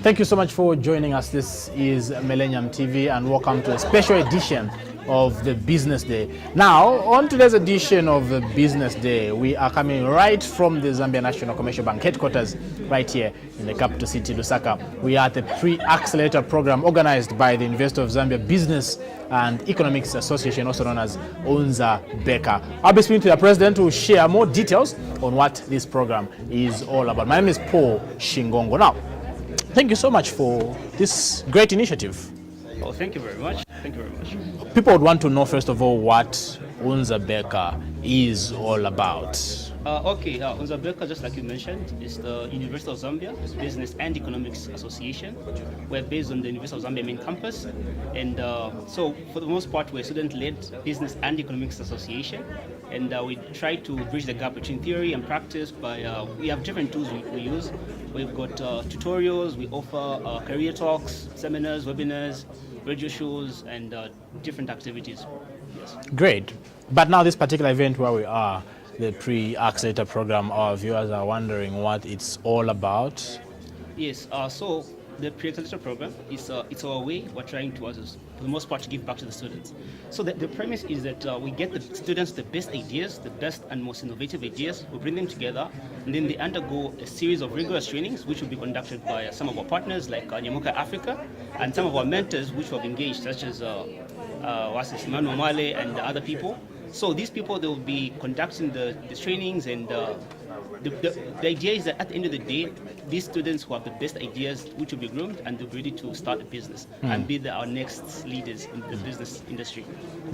Thank you so much for joining us. This is MILLENIUM TV and welcome to a special edition of the Business Day. Now, on today's edition of the Business Day, we are coming right from the Zambia National Commercial Bank headquarters right here in the capital city, Lusaka. We are at the Pre-accelerator program organized by the University of Zambia Business and Economics Association, also known as UNZABECA. I'll be speaking to the president who will share more details on what this program is all about. My name is Paul Shingongo. Now, thank you so much for this great initiative. Oh, thank you very much. Thank you very much. People would want to know, first of all, what UNZABECA is all about. UNZABECA, just like you mentioned, is the University of Zambia Business and Economics Association. We're based on the University of Zambia main campus. And so, for the most part, we're a student-led business and economics association. And we try to bridge the gap between theory and practice by, we have different tools we use. We've got tutorials, we offer career talks, seminars, webinars, radio shows, and different activities. Yes. Great. But now this particular event where we are, the Pre-accelerator program, our viewers are wondering what it's all about. Yes, so the Pre-accelerator program is it's our way we're trying to, for the most part, to give back to the students. So the premise is that we get the students the best ideas, the best and most innovative ideas, we bring them together, and then they undergo a series of rigorous trainings which will be conducted by some of our partners like Nyamuka Africa and some of our mentors which we have engaged, such as Manu Male and other people. So these people, they will be conducting the trainings, and the idea is that at the end of the day, these students who have the best ideas, which will be groomed, and they'll be ready to start a business and be our next leaders in the business industry.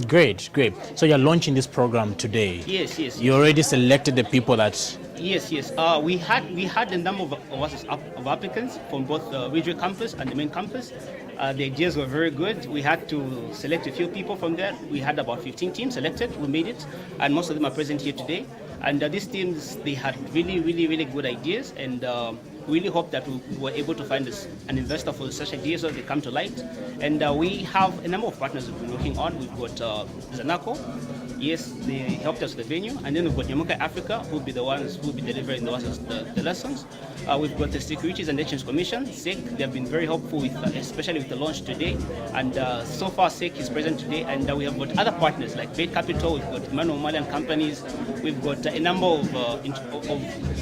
Great, great. So you're launching this program today. Yes. You already selected the people that... Yes. We had a number of applicants from both the regional campus and the main campus. The ideas were very good. We had to select a few people from there. We had about 15 teams selected. We made it, and most of them are present here today. And these teams, they had really good ideas, and we really hope that we were able to find an investor for such ideas so they come to light. And we have a number of partners we've been working on. We've got ZANACO. Yes, they helped us with the venue, and then we've got Nyamuka Africa, who will be the ones who will be delivering the lessons. We've got the Securities and Exchange Commission, SEC. They have been very helpful, especially with the launch today. And so far, SEC is present today, and we have got other partners like Bait Capital. We've got Manu Malian companies. We've got a number of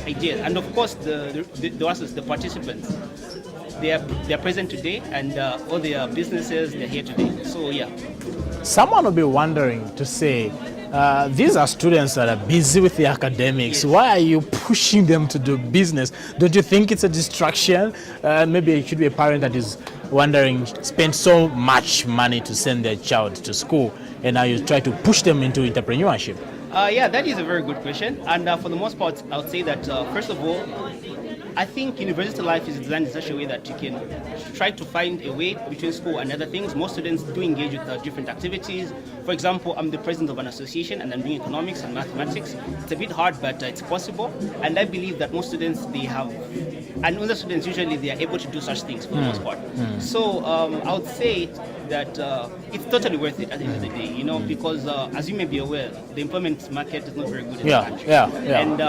ideas, and of course the participants. They are present today, and all their businesses, they're here today. So yeah. Someone will be wondering to say, these are students that are busy with the academics. Yes. Why are you pushing them to do business? Don't you think it's a distraction? Maybe it should be a parent that is wondering, spend so much money to send their child to school, and now you try to push them into entrepreneurship. Yeah, that is a very good question. And for the most part, I would say that, first of all, I think university life is designed in such a way that you can try to find a way between school and other things. Most students do engage with different activities. For example, I'm the president of an association and I'm doing economics and mathematics. It's a bit hard, but it's possible. And I believe that most students, they have, and other students usually, they are able to do such things for the most part. So I would say that it's totally worth it at the end of the day, you know, because as you may be aware, the employment market is not very good in the country. And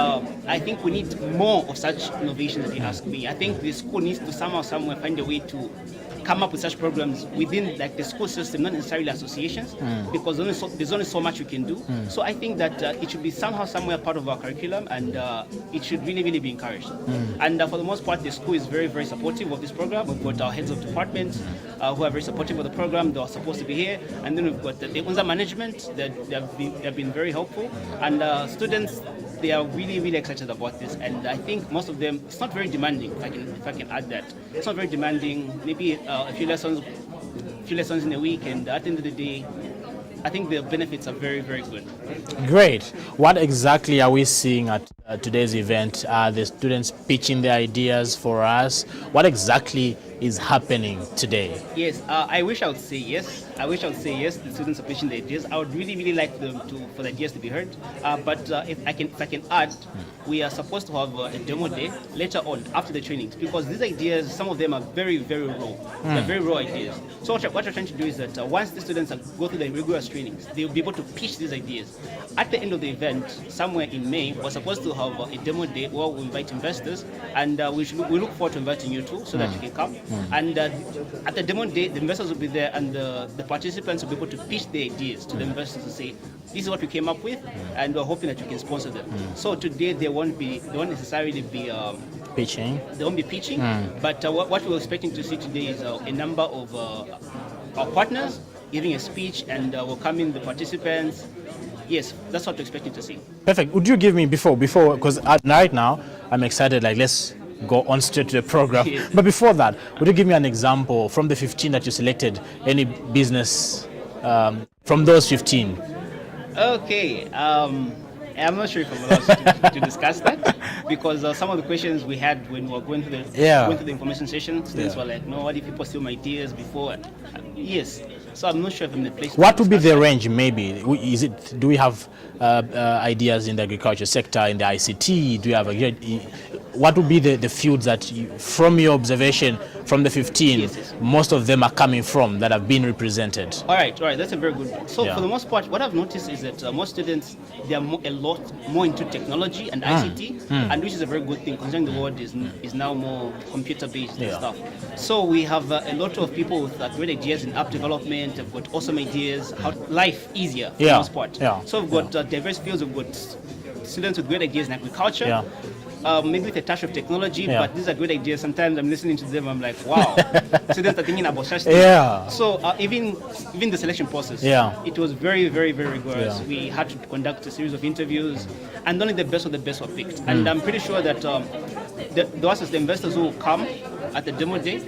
I think we need more of such innovations, if you ask me. I think the school needs to somewhere find a way to come up with such programs within like the school system, not necessarily associations, because there's only so much we can do. So I think that it should be somewhere part of our curriculum, and it should really be encouraged. And for the most part, the school is very supportive of this program. We've got our heads of departments who are very supportive of the program. They are supposed to be here, and then we've got the UNZA management that they have been very helpful, and students. They are really excited about this, and I think most of them, it's not very demanding, if I can add that. It's not very demanding, maybe a few lessons in a week, and at the end of the day, I think the benefits are very good. Great. What exactly are we seeing at today's event? Are the students pitching their ideas for us? What exactly is happening today? Yes, I wish I would say yes. The students are pitching the ideas. I would really like them for the ideas to be heard. But if I can add, we are supposed to have a demo day later on after the trainings, because these ideas, some of them are very raw. They're very raw ideas. So what we're trying to do is that once the students go through the rigorous trainings, they'll be able to pitch these ideas. At the end of the event, somewhere in May, we're supposed to to have a demo day where we invite investors, and we look forward to inviting you too, so that you can come. And at the demo day, the investors will be there, and the participants will be able to pitch their ideas to the investors and say, this is what we came up with, and we're hoping that you can sponsor them. So today they won't necessarily be pitching. They won't be pitching, but what we're expecting to see today is a number of our partners giving a speech and welcoming the participants. Yes, that's what we're expecting to see. Perfect. Would you give me before, because right now I'm excited, like let's go on straight to the program. Yes. But before that, would you give me an example from the 15 that you selected, any business from those 15? Okay, I'm not sure if I'm allowed to discuss that, because some of the questions we had when we were going through the information session, students were like, no, what if people steal my ideas before? Yes. So I'm not sure if I'm in the place. What would be the range, maybe? Do we have ideas in the agriculture sector, in the ICT? Do you have what would be the fields that, from your observation, from the 15, most of them are coming from, that have been represented? All right, that's a very good one. So for the most part, what I've noticed is that most students, they are a lot more into technology and ICT, and which is a very good thing, considering the world is now more computer-based and stuff. So we have a lot of people with great ideas in app development, have got awesome ideas, how life easier for the most part. So we've got diverse fields, we've got students with great ideas in agriculture, maybe with a touch of technology, but these are great ideas. Sometimes I'm listening to them, I'm like, wow, students are thinking about such things. So even the selection process, it was very, very, very rigorous. We had to conduct a series of interviews, and only the best of the best were picked. And I'm pretty sure that the investors who will come at the demo day,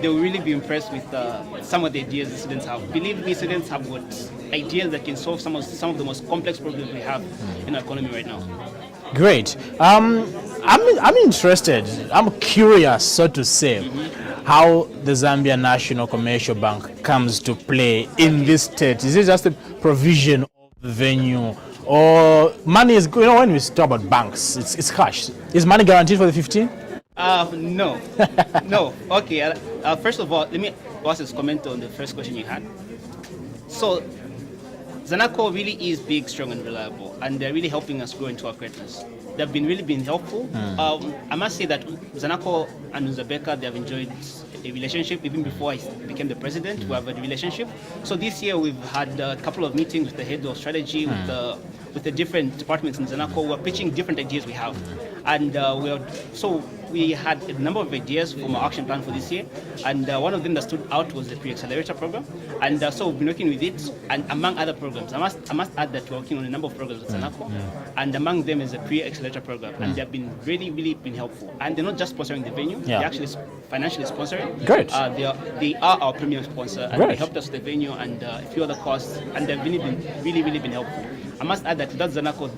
they will really be impressed with some of the ideas the students have. Believe me, students have got ideas that can solve some of the most complex problems we have in our economy right now. Great. I'm interested, I'm curious, so to say, how the Zambia National Commercial Bank comes to play in this state. Is it just a provision of the venue, or money is, when we talk about banks, it's cash. Is money guaranteed for the 15? No. No. Okay, first of all, let me just comment on the first question you had. So, ZANACO really is big, strong, and reliable, and they're really helping us grow into our greatness. They've really been helpful. I must say that ZANACO and UNZABECA, they have enjoyed a relationship even before I became the president. We have a relationship. So this year we've had a couple of meetings with the head of strategy, with the different departments in ZANACO. We're pitching different ideas we have, and we had a number of ideas from our action plan for this year, and one of them that stood out was the Pre-accelerator program, and so we've been working with it, and among other programs. I must add that we're working on a number of programs with ZANACO, and among them is the Pre-accelerator program, and they've been really been helpful. And they're not just sponsoring the venue; they're actually financially sponsoring. Great. They are our premium sponsor, and they helped us with the venue and a few other costs, and they've really been helpful. I must add that without ZANACO,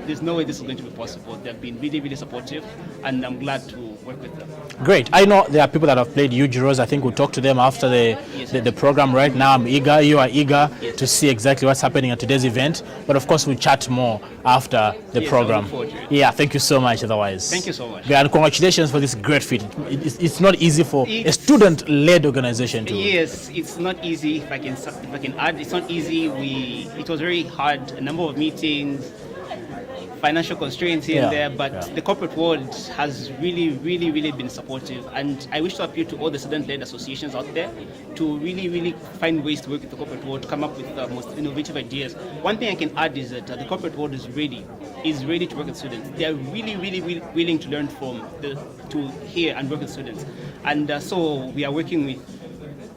there's no way this is going to be possible. They've been really supportive, and I'm glad to work with them. Great. I know there are people that have played huge roles. I think we'll talk to them after the program. Right now, I'm eager. You are eager to see exactly what's happening at today's event. But of course, we'll chat more after the program. Yeah, thank you so much. Otherwise, thank you so much. And congratulations for this great feat. It's not easy for a student-led organization to. Yes, it's not easy. If I can add, it's not easy. It was very hard. A number of meetings, financial constraints here and there, but the corporate world has really been supportive, and I wish to appeal to all the student-led associations out there to really find ways to work with the corporate world to come up with the most innovative ideas. One thing I can add is that the corporate world is ready to work with students. They are really willing to learn to hear and work with students, and so we are working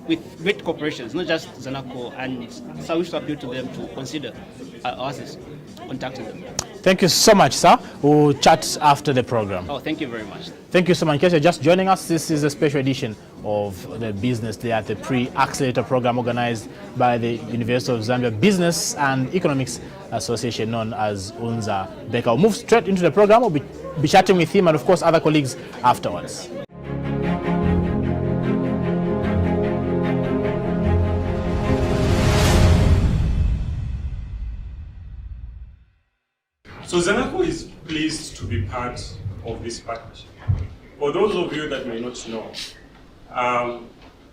with great corporations, not just ZANACO, and so I wish to appeal to them to consider us contacting them. Thank you so much, sir. We'll chat after the program. Oh, thank you very much. Thank you so much. In case you're just joining us, this is a special edition of the Business Day at the Pre-accelerator program organized by the University of Zambia Business and Economics Association, known as UNZABECA. We'll move straight into the program. We'll be chatting with him and, of course, other colleagues afterwards. So ZANACO is pleased to be part of this partnership. For those of you that may not know,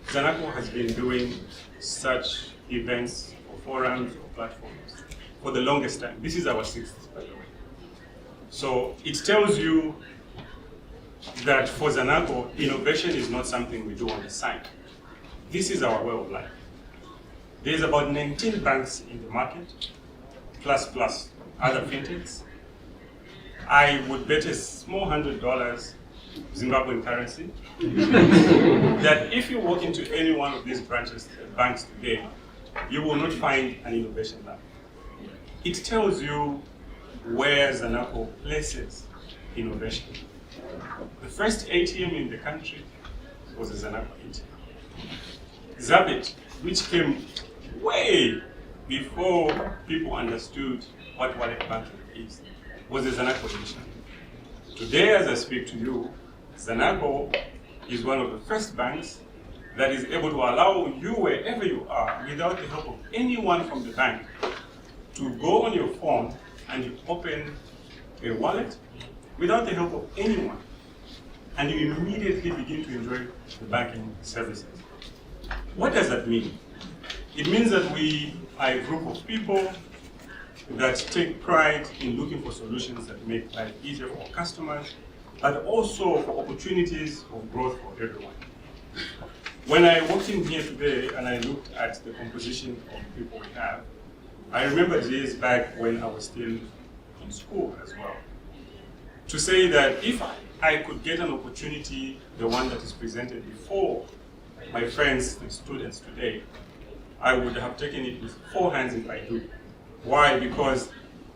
ZANACO has been doing such events or forums or platforms for the longest time. This is our 6th, by the way. So it tells you that for ZANACO, innovation is not something we do on the side. This is our way of life. There's about 19 banks in the market, plus other fintechs. I would bet a small $100 Zimbabwean currency that if you walk into any one of these banks today, you will not find an innovation lab. It tells you where ZANACO places innovation. The first ATM in the country was a ZANACO ATM. Zabit, which came way before people understood what wallet banking is, was a ZANACO initiative. Today, as I speak to you, ZANACO is one of the first banks that is able to allow you, wherever you are, without the help of anyone from the bank, to go on your phone and you open a wallet without the help of anyone, and you immediately begin to enjoy the banking services. What does that mean? It means that we are a group of people that take pride in looking for solutions that make life easier for our customers, but also for opportunities of growth for everyone. When I walked in here today and I looked at the composition of people we have, I remember days back when I was still in school as well, to say that if I could get an opportunity, the one that is presented before my friends, the students today, I would have taken it with 4 hands if I do. Why? Because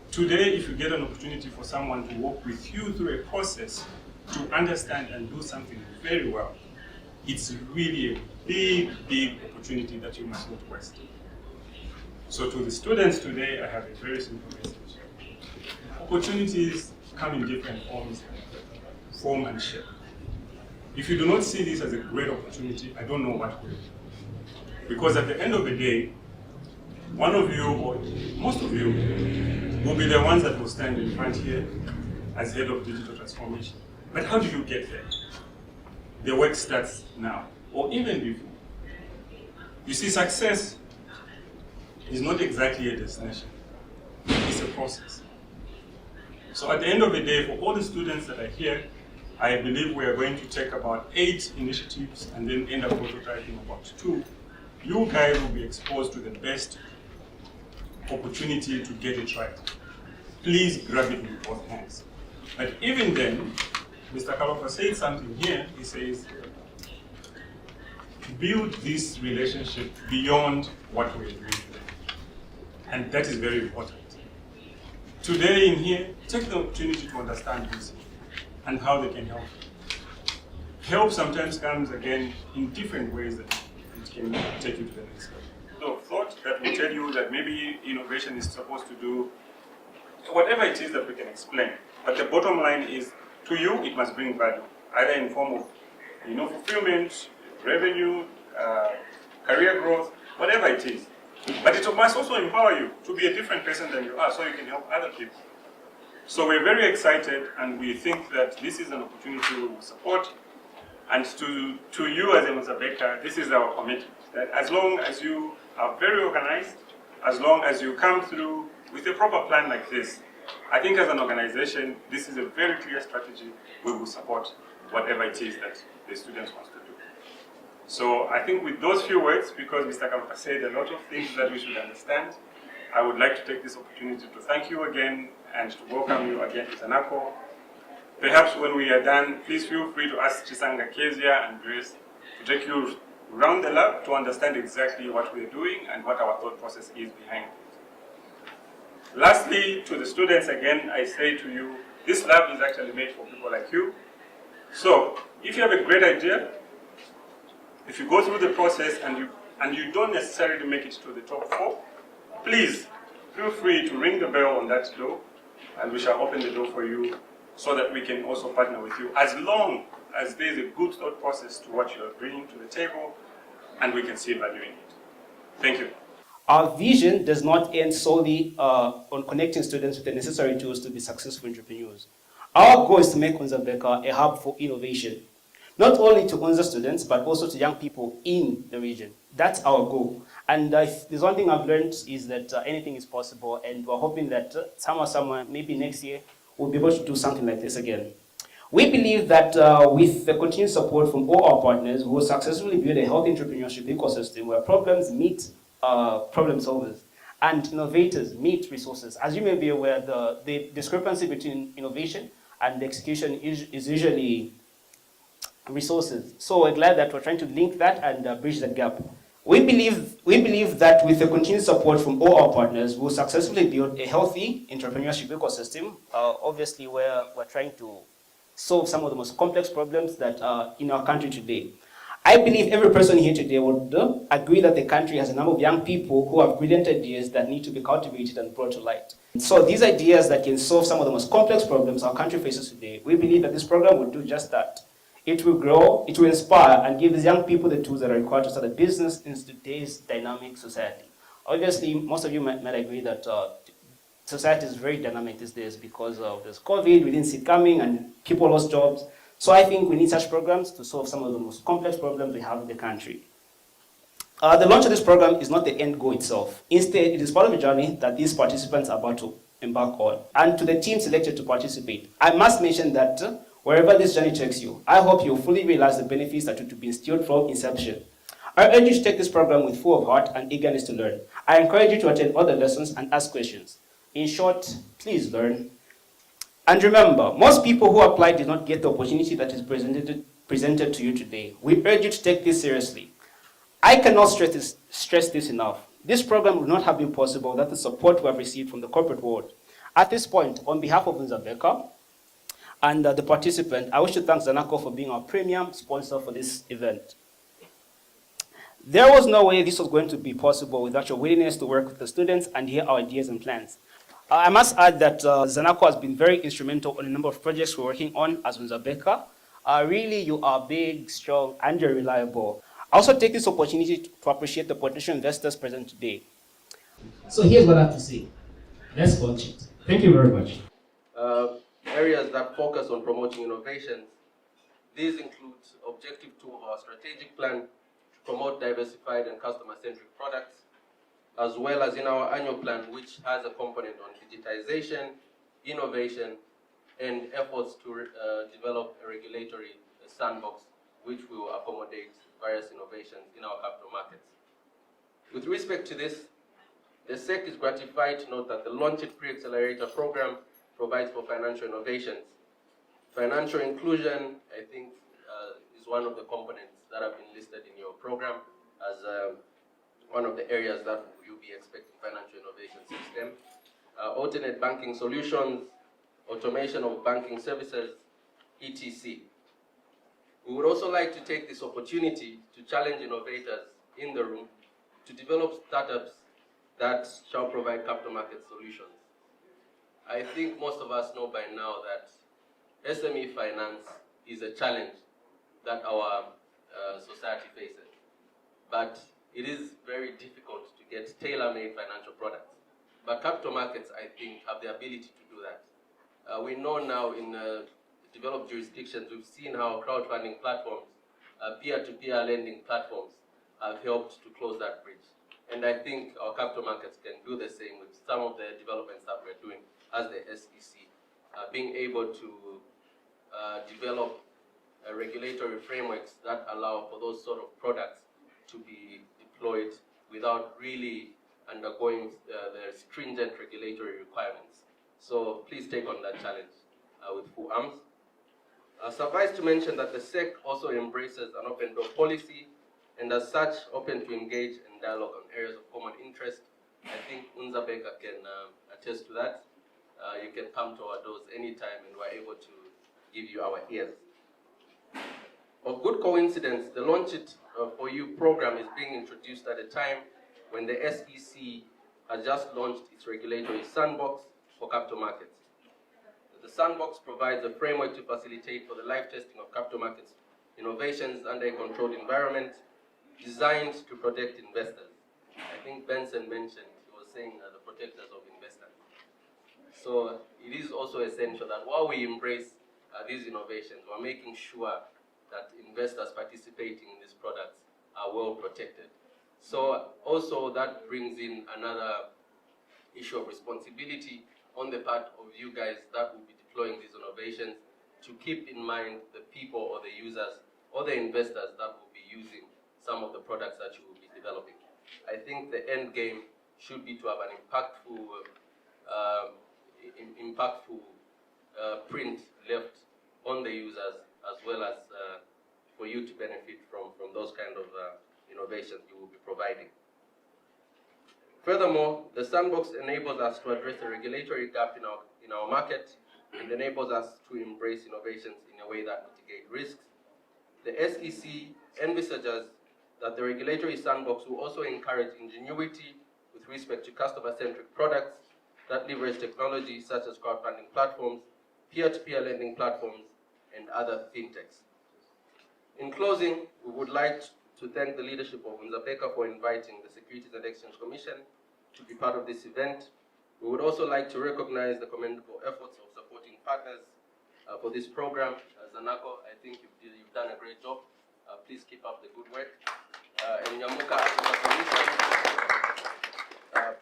today, if you get an opportunity for someone to walk with you through a process to understand and do something very well, it's really a big opportunity that you must not waste. So to the students today, I have a very simple message. Opportunities come in different form and shape. If you do not see this as a great opportunity, I don't know what will. Because at the end of the day, one of you, or most of you, will be the ones that will stand in front here as head of digital transformation. But how do you get there? The work starts now, or even before. You see, success is not exactly a destination. It's a process. So at the end of the day, for all the students that are here, I believe we are going to take about 8 initiatives and then end up prototyping about 2. You guys will be exposed to the best opportunity to get it right. Please grab it with both hands. But even then, Mr. Kalofa said something here. He says, build this relationship beyond what we're doing today. And that is very important. Today in here, take the opportunity to understand this and how they can help. Help sometimes comes again in different ways that it can take you to the next level. So thought that will tell you that maybe innovation is supposed to do whatever it is that we can explain. But the bottom line is, to you, it must bring value, either in form of fulfillment, revenue, career growth, whatever it is. But it must also empower you to be a different person than you are so you can help other people. So we're very excited and we think that this is an opportunity we will support. And to you as a UNZABECA, this is our commitment. That as long as you are very organized, as long as you come through with a proper plan like this, I think as an organization, this is a very clear strategy. We will support whatever it is that the students want to do. So I think with those few words, because Mr. Kampa said a lot of things that we should understand, I would like to take this opportunity to thank you again and to welcome you again to ZANACO. Perhaps when we are done, please feel free to ask Chisanga, Kezia, and Grace to take you around the lab to understand exactly what we are doing and what our thought process is behind it. Lastly, to the students again, I say to you, this lab is actually made for people like you. So, if you have a great idea, if you go through the process and you don't necessarily make it to the top 4, please feel free to ring the bell on that door and we shall open the door for you so that we can also partner with you as long as there is a good thought process to what you are bringing to the table and we can see value in it. Thank you. Our vision does not end solely on connecting students with the necessary tools to be successful entrepreneurs. Our goal is to make UNZABECA a hub for innovation, not only to UNZA students, but also to young people in the region. That's our goal. And if there's one thing I've learned is that anything is possible, and we're hoping that somewhere, maybe next year, we'll be able to do something like this again. We believe that with the continued support from all our partners, we will successfully build a healthy entrepreneurship ecosystem where problems meet problem solvers and innovators meet resources. As you may be aware, the discrepancy between innovation and execution is usually resources. So we're glad that we're trying to link that and bridge that gap. We believe that with the continued support from all our partners, we'll successfully build a healthy entrepreneurship ecosystem. Obviously, we're trying to solve some of the most complex problems that are in our country today. I believe every person here today would agree that the country has a number of young people who have brilliant ideas that need to be cultivated and brought to light. So these ideas that can solve some of the most complex problems our country faces today, we believe that this program will do just that. It will grow, it will inspire, and give these young people the tools that are required to start a business in today's dynamic society. Obviously, most of you might agree that society is very dynamic these days because of this COVID, we didn't see it coming, and people lost jobs. So I think we need such programs to solve some of the most complex problems we have in the country. The launch of this program is not the end goal itself. Instead, it is part of a journey that these participants are about to embark on. And to the team selected to participate, I must mention that wherever this journey takes you, I hope you'll fully realize the benefits that will be instilled from inception. I urge you to take this program with full of heart and eagerness to learn. I encourage you to attend all the lessons and ask questions. In short, please learn. And remember, most people who apply did not get the opportunity that is presented to you today. We urge you to take this seriously. I cannot stress this enough. This program would not have been possible without the support we have received from the corporate world. At this point, on behalf of UNZABECA and the participant, I wish to thank ZANACO for being our premium sponsor for this event. There was no way this was going to be possible without your willingness to work with the students and hear our ideas and plans. I must add that ZANACO has been very instrumental on a number of projects we're working on as UNZABECA. Really, you are big, strong, and you're reliable. I also take this opportunity to appreciate the potential investors present today. So here's what I have to say. Let's launch it. Thank you very much. Areas that focus on promoting innovations. These include objective 2 of our strategic plan to promote diversified and customer-centric products, as well as in our annual plan, which has a component on digitization, innovation, and efforts to develop a regulatory sandbox, which will accommodate various innovations in our capital markets. With respect to this, the SEC is gratified to note that the LaunchIt Pre-accelerator program provides for financial innovations. Financial inclusion, I think, is one of the components that have been listed in your program as one of the areas that you'll be expecting financial innovations in STEM. Alternate banking solutions, automation of banking services, etc. We would also like to take this opportunity to challenge innovators in the room to develop startups that shall provide capital market solutions. I think most of us know by now that SME finance is a challenge that our society faces. But it is very difficult to get tailor-made financial products. But capital markets, I think, have the ability to do that. We know now in developed jurisdictions, we've seen how crowdfunding platforms, peer-to-peer lending platforms have helped to close that bridge. And I think our capital markets can do the same with some of the developments that we're doing as the SEC, being able to develop regulatory frameworks that allow for those sort of products to be deployed without really undergoing the stringent regulatory requirements. So please take on that challenge with full arms. Suffice to mention that the SEC also embraces an open door policy and as such open to engage in dialogue on areas of common interest. I think UNZABECA can attest to that. You can come to our doors anytime and we're able to give you our ears. Of good coincidence, the LaunchIt for You program is being introduced at a time when the SEC has just launched its regulatory sandbox for capital markets. The sandbox provides a framework to facilitate for the live testing of capital markets innovations under a controlled environment designed to protect investors. I think Benson mentioned, he was saying the protectors of investors. So it is also essential that while we embrace these innovations, we're making sure that investors participating in these products are well protected. So also that brings in another issue of responsibility on the part of you guys that will be deploying these innovations to keep in mind the people or the users or the investors that will be using some of the products that you will be developing. I think the end game should be to have an impactful print left on the users, as well as for you to benefit from those kind of innovations you will be providing. Furthermore, the sandbox enables us to address the regulatory gap in our market and enables us to embrace innovations in a way that mitigate risks. The SEC envisages that the regulatory sandbox will also encourage ingenuity with respect to customer-centric products that leverage technology such as crowdfunding platforms, peer-to-peer lending platforms, and other fintechs. In closing, we would like to thank the leadership of UNZABECA for inviting the Securities and Exchange Commission to be part of this event. We would also like to recognize the commendable efforts of supporting partners for this program. ZANACO, I think you've done a great job. Please keep up the good work. And Nyamuka,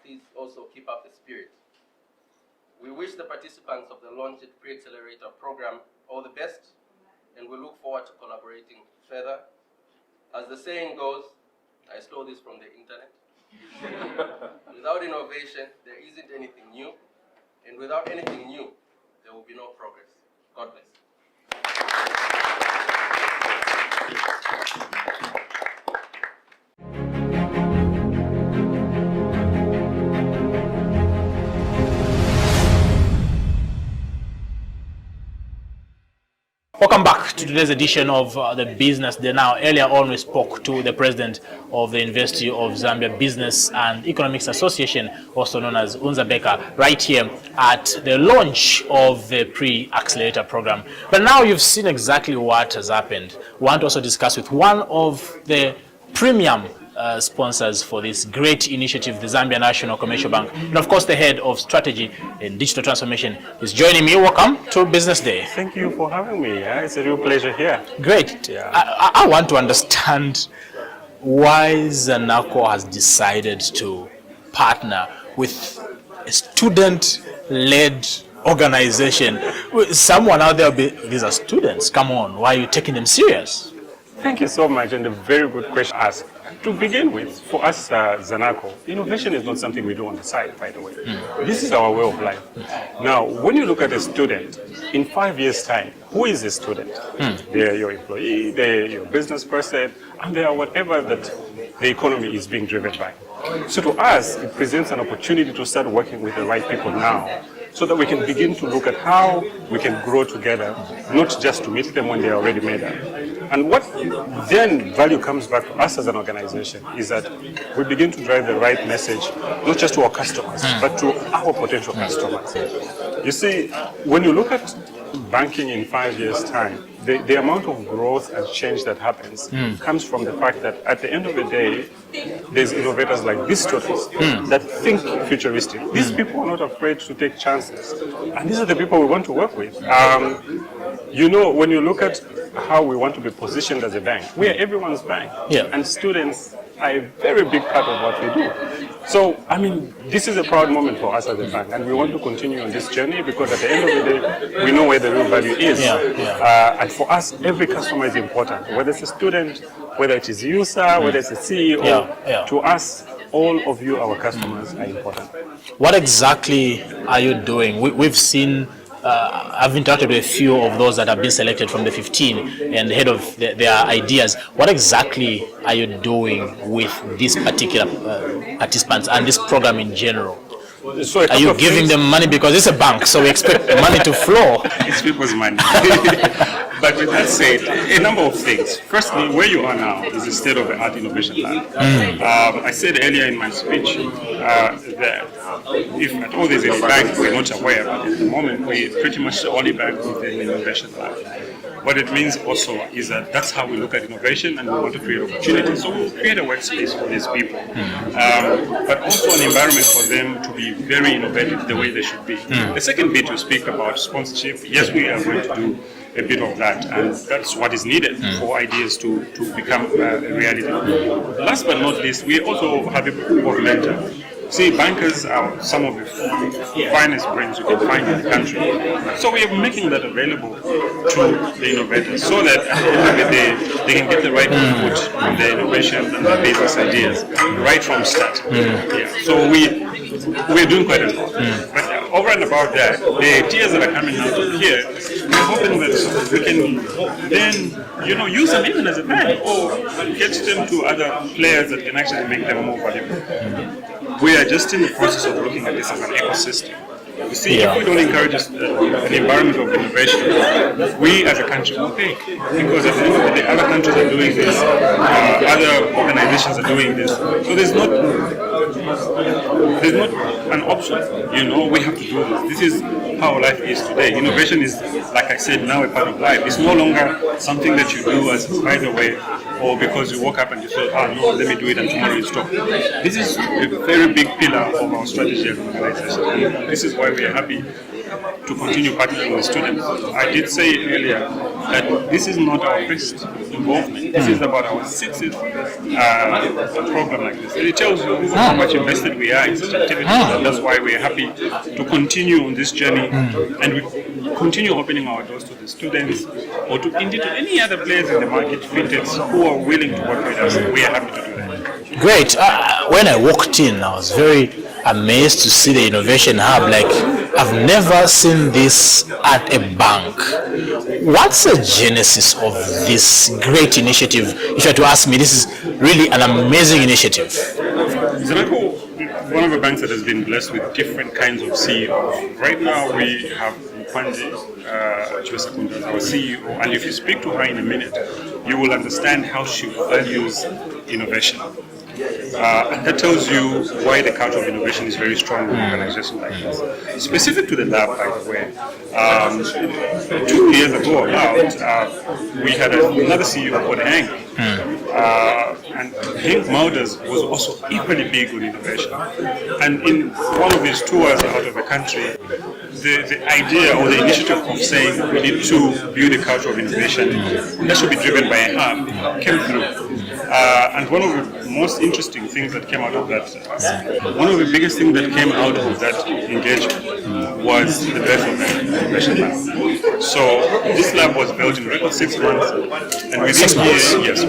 please also keep up the spirit. We wish the participants of the LaunchIt Pre-accelerator program all the best, and we look forward to collaborating further. As the saying goes, I stole this from the internet. Without innovation, there isn't anything new, and without anything new, there will be no progress. God bless. Welcome back to today's edition of the Business Day. Now, earlier on we spoke to the president of the University of Zambia Business and Economics Association, also known as UNZABECA, right here at the launch of the Pre-accelerator program. But now you've seen exactly what has happened. We want to also discuss with one of the premium sponsors for this great initiative, the Zambia National Commercial Bank, and of course the head of strategy and digital transformation is joining me. Welcome to Business Day. Thank you for having me. It's a real pleasure here. Great. Yeah. I want to understand why ZANACO has decided to partner with a student-led organization. Someone out there, these are students, come on, why are you taking them serious? Thank you so much, and a very good question asked. To begin with, for us, ZANACO, innovation is not something we do on the side, by the way. This is our way of life. Now, when you look at a student, in 5 years' time, who is a student? They're your employee, they're your business person, and they are whatever that the economy is being driven by. So to us, it presents an opportunity to start working with the right people now, so that we can begin to look at how we can grow together, not just to meet them when they are already made up. And what then value comes back to us as an organization is that we begin to drive the right message, not just to our customers, but to our potential customers. You see, when you look at banking in 5 years' time, the amount of growth and change that happens comes from the fact that at the end of the day, there's innovators like these students that think futuristic. These people are not afraid to take chances. And these are the people we want to work with. You know, when you look at how we want to be positioned as a bank, we are everyone's bank. Yeah. And students are a very big part of what we do. So, I mean, this is a proud moment for us as a bank, and we want to continue on this journey because at the end of the day, we know where the real value is. And for us, every customer is important, whether it's a student, whether it is a user, whether it's a CEO. To us, all of you, our customers, are important. What exactly are you doing? We've seen, I've interacted with a few of those that have been selected from the 15 and ahead of their ideas. What exactly are you doing with these particular participants and this program in general? So are you giving them money because it's a bank, so we expect the money to flow? It's people's money. But with that said, a number of things. Firstly, where you are now is a state-of-the-art innovation lab. I said earlier in my speech that if at all there's any bank we're not aware, but at the moment we're pretty much the only bank with an innovation lab. What it means also is that that's how we look at innovation, and we want to create opportunities. So we'll create a workspace for these people, but also an environment for them to be very innovative the way they should be. The second bit you speak about sponsorship, yes, we are going to do a bit of that, and that's what is needed for ideas to become a reality. Last but not least, we also have a group of mentors See, bankers are some of the finest brains you can find in the country. So we are making that available to the innovators so that at the end of the day, they can get the right input on their innovations and their business ideas right from start. Yeah. So we're doing quite a lot. But over and about that, the ideas that are coming out of here, we're hoping that we can then, use them even as a bank or get them to other players that can actually make them more valuable. We are just in the process of looking at this as an ecosystem. You see, if we don't encourage an environment of innovation, we as a country will pay. Because at the end of the day, other countries are doing this, other organizations are doing this. So there's not an option. We have to do this. This is how life is today. Innovation is, like I said, now a part of life. It's no longer something that you do as by the way, or because you woke up and you thought, no, let me do it and tomorrow you stop. This is a very big pillar of our strategy as an organization. And this is why we are happy to continue partnering with students. I did say earlier that this is not our first involvement. This is about our sixth program like this. And it tells you how much invested we are in such activities. And that's why we are happy to continue on this journey and we continue opening our doors to the students or to indeed to any other players in the market, fintechs, who are willing to work with us. We are happy to do that. Great. When I walked in, I was very amazed to see the innovation hub. Like, I've never seen this at a bank. What's the genesis of this great initiative? If you had to ask me, this is really an amazing initiative. ZANACO, one of the banks that has been blessed with different kinds of CEOs. Right now we have Mubanga, our CEO, and if you speak to her in a minute, you will understand how she values innovation. And that tells you why the culture of innovation is very strong in an organization like this. Specific to the lab, by the way, 2 years ago we had another CEO called Hank. And Hank Mauders was also equally big on innovation. And in one of his tours out of the country, the idea or the initiative of saying we need to build a culture of innovation that should be driven by a hub came through. And one of the most interesting things that came out of that, one of the biggest things that came out of that engagement was the birth of the innovation lab. So this lab was built in record 6 months, and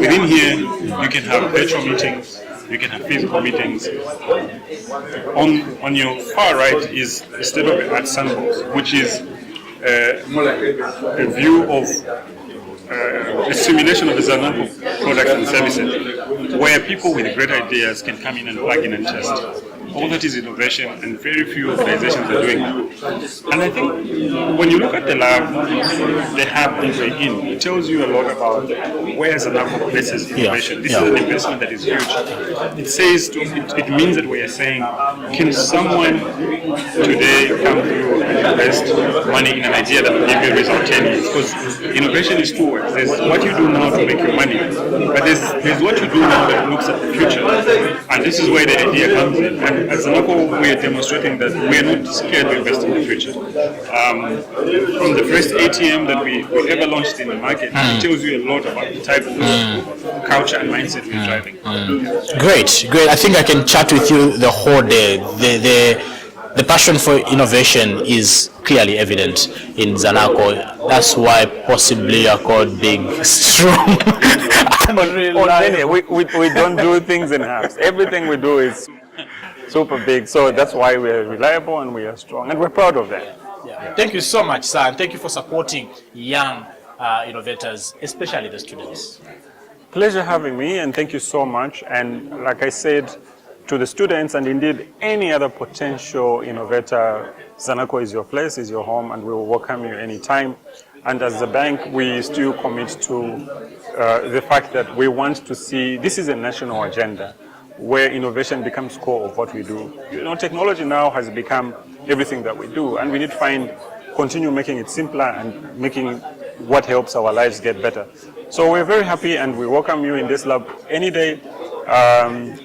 within here, you can have virtual meetings, you can have physical meetings. On your far right is a state-of-the-art sandbox, which is a view of a simulation of the ZANACO products and services, where people with great ideas can come in and plug in and test. All that is innovation, and very few organizations are doing that. And I think when you look at the lab, the hub that we're in, it tells you a lot about where ZANACO places innovation. This is an investment that is huge. It says, it means that we are saying, can someone today come through and invest money in an idea that will give you a result 10 years? Because innovation is 2 words. There's what you do now to make your money, but there's what you do now that looks at the future. And this is where the idea comes in. And at ZANACO, we are demonstrating that we are not scared to invest in the future. From the first ATM that we ever launched in the market, it tells you a lot about the type of culture and mindset we're driving. Great. I think I can chat with you the whole day. The passion for innovation is clearly evident in ZANACO. That's why possibly you're called big, strong. We don't do things in halves. Everything we do is super big. So that's why we're reliable and we are strong. And we're proud of that. Yeah. Thank you so much, sir. And thank you for supporting young innovators, especially the students. Pleasure having me, and thank you so much. And like I said, to the students and indeed any other potential innovator, ZANACO is your place, is your home, and we will welcome you anytime. And as a bank, we still commit to the fact that we want to see, this is a national agenda where innovation becomes core of what we do. Technology now has become everything that we do, and we need to continue making it simpler and making what helps our lives get better. So we're very happy, and we welcome you in this lab any day.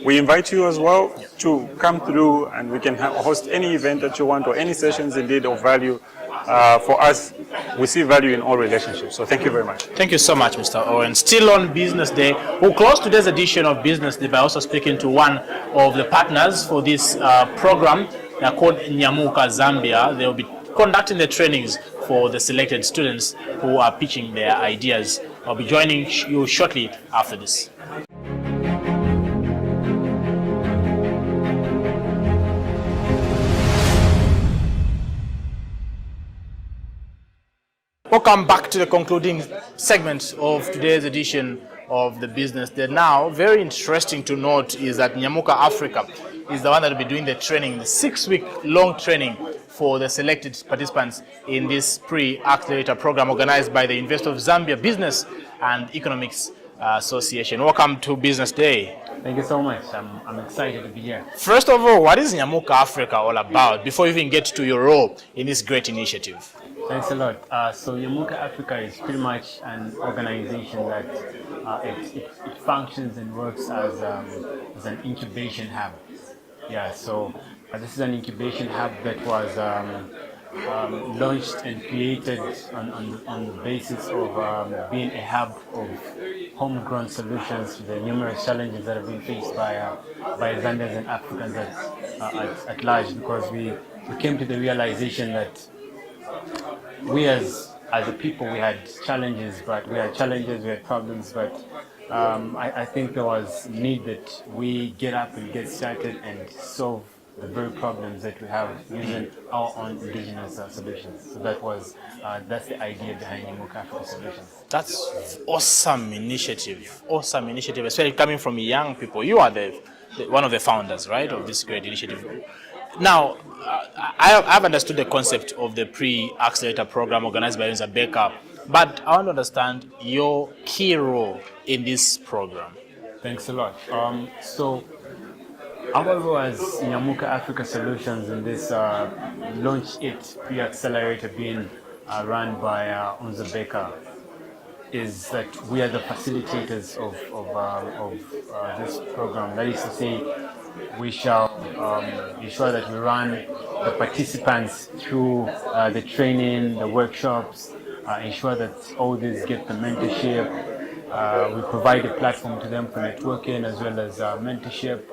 We invite you as well to come through, and we can host any event that you want or any sessions indeed of value for us, we see value in all relationships. So thank you very much. Thank you so much, Mr. Owen. Still on Business Day, we'll close today's edition of Business Day by also speaking to one of the partners for this program. They are called Nyamuka Zambia. They will be conducting the trainings for the selected students who are pitching their ideas. I'll be joining you shortly after this. Welcome back to the concluding segment of today's edition of the Business Day. Now, very interesting to note is that Nyamuka Africa is the one that will be doing the training, the 6-week long training for the selected participants in this Pre-accelerator program organized by the University of Zambia Business and Economics Association. Welcome to Business Day. Thank you so much. I'm excited to be here. First of all, what is Nyamuka Africa all about before you even get to your role in this great initiative? Thanks a lot. So Nyamuka Africa is pretty much an organization that it functions and works as an incubation hub. Yeah, so this is an incubation hub that was launched and created on the basis of being a hub of homegrown solutions to the numerous challenges that have been faced by Zambians and Africans at large, because we came to the realization that we as a people, we had challenges, we had problems, but I think there was need that we get up and get started and solve the very problems that we have using our own indigenous solutions. So that's the idea behind Nyamuka Africa Solutions. That's awesome initiative, especially coming from young people. You are one of the founders, right, of this great initiative. Now, I've understood the concept of the Pre-accelerator program organized by UNZABECA, but I want to understand your key role in this program. Thanks a lot. So, our role as Nyamuka Africa Solutions in this LaunchIt Pre-accelerator being run by UNZABECA is that we are the facilitators of this program. That is to say, we shall ensure that we run the participants through the training, the workshops, ensure that all these get the mentorship. We provide a platform to them for networking as well as mentorship,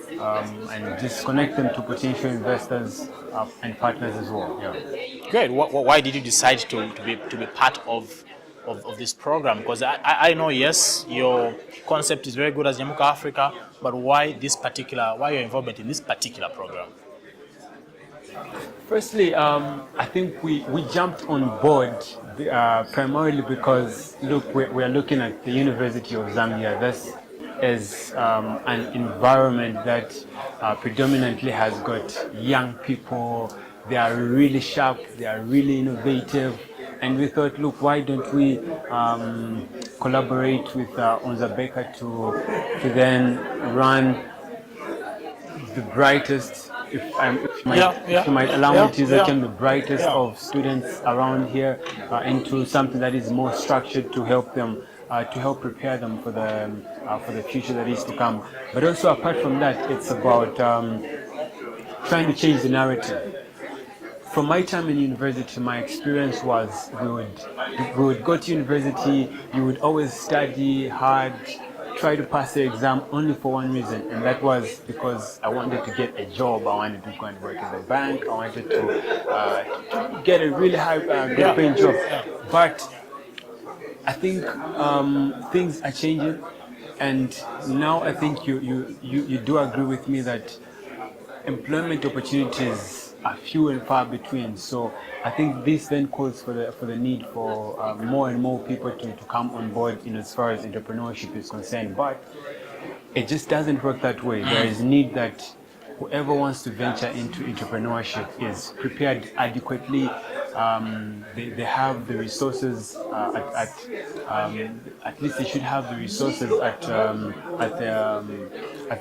and just connect them to potential investors and partners as well. Yeah. Great. Why did you decide to be part of this program? Because I know, yes, your concept is very good as Nyamuka Africa, but why your involvement in this particular program? Firstly, I think we jumped on board primarily because, look, we're looking at the University of Zambia. This is an environment that predominantly has got young people. They are really sharp, they are really innovative. And we thought, look, why don't we collaborate with UNZABECA to then run the brightest, if you might allow me to use the term, the brightest of students around here into something that is more structured to help them, to help prepare them for the future that is to come. But also, apart from that, it's about trying to change the narrative. From my time in university, my experience was we would go to university, you would always study hard, try to pass the exam only for one reason, and that was because I wanted to get a job. I wanted to go and work in the bank. I wanted to get a really high, good paying job. But I think things are changing, and now I think you do agree with me that employment opportunities are few and far between. So I think this then calls for the need for more and more people to come on board as far as entrepreneurship is concerned. But it just doesn't work that way. There is need that whoever wants to venture into entrepreneurship is prepared adequately. They have the resources at least they should have the resources at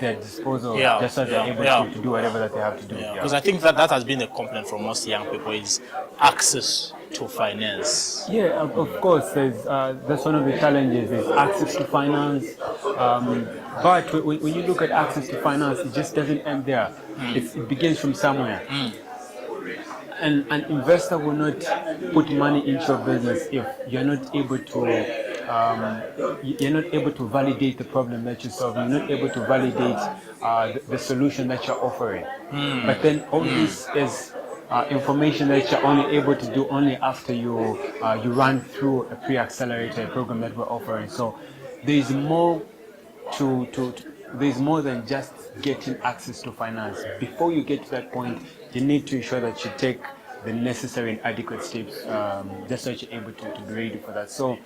their disposal, just so they're able to do whatever that they have to do. Because I think that has been a complaint from most young people is access to finance. Yeah, of course. That's one of the challenges is access to finance. But when you look at access to finance, it just doesn't end there. It begins from somewhere. an investor will not put money into your business if you're not able to validate the problem that you solve. You're not able to validate the solution that you're offering. But then all this is information that you're only able to do only after you run through a pre-accelerator program that we're offering. So there's more there's more than just getting access to finance. Before you get to that point, you need to ensure that you take the necessary and adequate steps just so that you're able to be ready for that. So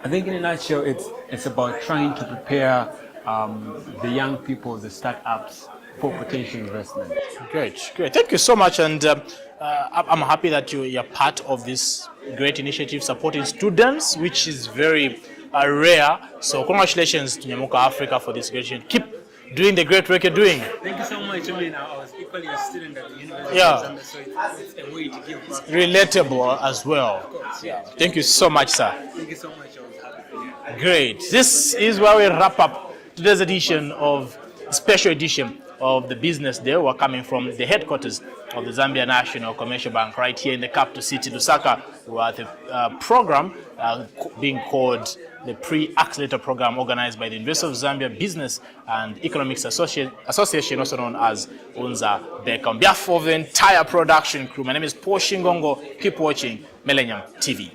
I think in a nutshell, it's about trying to prepare the young people, the startups, for potential investment. Great. Thank you so much, and I'm happy that you're part of this great initiative supporting students, which is very rare. So congratulations to Nyamuka Africa for this great initiative. Keep doing the great work you're doing. Thank you so much. I mean, I was equally a student at the University Yeah. of Zambia, so it's a way to give back. Relatable as well. Of course, yeah. Thank you so much, sir. Thank you so much. I was happy to be here. Great. This is where we wrap up today's special edition of the Business Day. We're coming from the headquarters of the Zambia National Commercial Bank right here in the capital city, Lusaka. We're at a program being called the Pre-accelerator program, organized by the University of Zambia Business and Economics Association, also known as UNZABECA. On behalf of the entire production crew, my name is Paul Shingongo. Keep watching MILLENIUM TV.